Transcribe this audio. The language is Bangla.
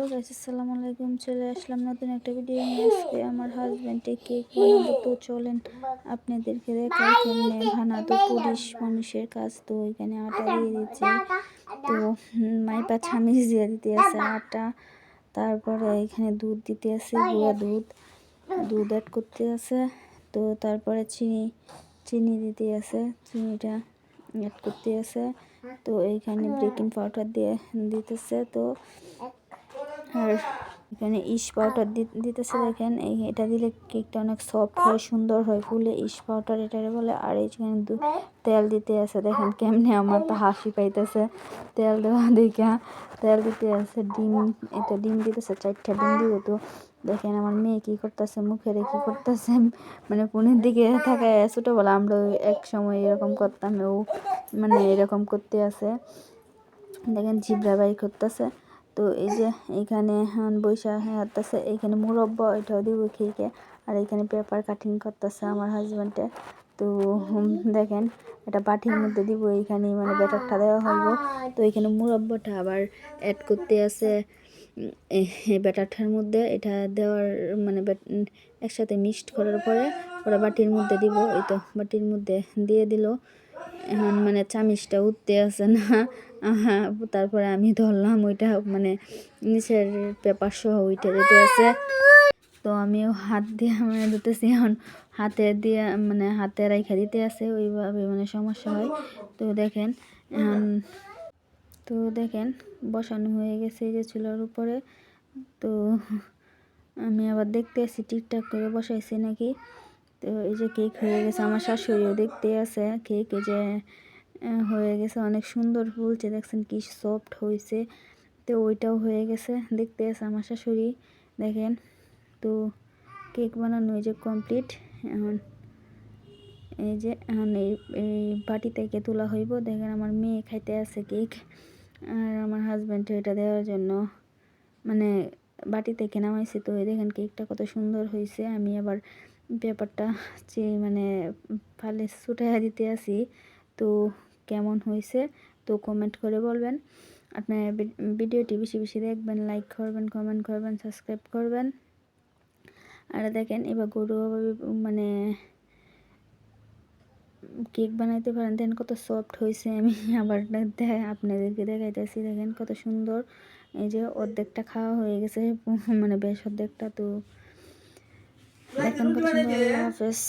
হ্যালো গাইস, আসসালামু আলাইকুম। চলে আসলাম নতুন একটা ভিডিও নিয়ে। আজকে আমার হাজবেন্ডে কেক বানাবো, তো চলেন আপনাদেরকে দেখাই কেমনে বানাতো। পুলিশ মানুষের কাজ। তো এখানে আটা দিয়ে দিচ্ছে, তো মাইপা ছামিচ দিয়ে দিতে আছে আটা। তারপরে এখানে দুধ দিতে আছে, গুঁড়া দুধ অ্যাড করতে আছে। তো তারপরে চিনি দিতে আছে, চিনিটা অ্যাড করতে আছে। তো এইখানে বেকিং পাউডার দিতেছে। তো আর এখানে ইস্ট পাউডার দিতেছে। দেখেন এটা দিলে কেকটা অনেক সফট হয়, সুন্দর হয়, ফুলে। ইস্ট পাউডার এটারে বলে। আর এইখানে তেল দিতে আছে। দেখেন কেমনে আমার তো হাসি পাইতেছে তেল দেওয়া দেখা। তেল দিতে আছে, ডিম দিতেছে, 4টা ডিম দিব। তো দেখেন আমার মেয়ে কি করতেছে, মুখের কি করতেছে, মানে ফোনের দিকে থাকায়। ছোটোবেলা আমরা এক সময় এরকম করতাম, ও মানে এরকম করতে আছে। দেখেন জিব্রা বাই করতেছে। তো এই যে এইখানে বৈশা হাঁটতেছে। এইখানে মুরব্বা এটাও দিব খেয়ে। আর এইখানে পেপার কাটিং করতেছে আমার হাজব্যান্ডে। তো দেখেন এটা বাটির মধ্যে দিব, এইখানে মানে ব্যাটারটা দেওয়া হইব। তো এইখানে মুরব্বাটা আবার অ্যাড করতে আছে এই ব্যাটারটার মধ্যে। এটা দেওয়ার মানে একসাথে মিক্সড করার পরে ওরা বাটির মধ্যে দিব। এই তো বাটির মধ্যে দিয়ে দিল। এখন মানে চামিচটা উঠতে আছে না। তারপরে আমি ধরলাম, ওইটা মানে নিচের পেপার সহ উঠে যেতে আছে। তো আমিও হাত দিয়ে মানে ধুতেছি। এখন হাতে দিয়ে মানে হাতে রাইখা দিতে আছে, ওইভাবে মানে সমস্যা হয়। তো দেখেন বসানো হয়ে গেছে এই যে চুলার উপরে। তো আমি আবার দেখতে আসি ঠিকঠাক করে বসাইছি নাকি। তো এই যে কেক হয়ে গেছে, আমার শাশুড়িও দেখতে আছে কেক। এই যে হয়ে গেছে, অনেক সুন্দর ফুলছে, দেখছেন কি সফট হয়েছে। তো ওইটাও হয়ে গেছে, দেখতে আছে আমার শাশুড়ি। দেখেন তো কেক বানানো এই যে কমপ্লিট। এখন এই বাটি থেকে তোলা হইব। দেখেন আমার মেয়ে খাইতে আছে কেক, আর আমার হাজব্যান্ড এটা দেওয়ার জন্য মানে বাটি থেকে নামাইছে। তো দেখেন কেকটা কত সুন্দর হয়েছে। আমি আবার পেপারটা মানে ফালে ছুটাইয়া দিতে আসি। তো কেমন হয়েছে তো কমেন্ট করে বলবেন। আপনার ভিডিওটি বেশি বেশি দেখবেন, লাইক করবেন, কমেন্ট করবেন, সাবস্ক্রাইব করবেন। আর দেখেন এবার গরুভাবে মানে কেক বানাইতে পারেন। দেখেন কত সফট হয়েছে। আমি আবার আপনাদেরকে দেখাইতেছি। দেখেন কত সুন্দর। এই যে অর্ধেকটা খাওয়া হয়ে গেছে, মানে বেশ অর্ধেকটা। তো দেখেন কত সুন্দর। আল্লাহ হাফেজ।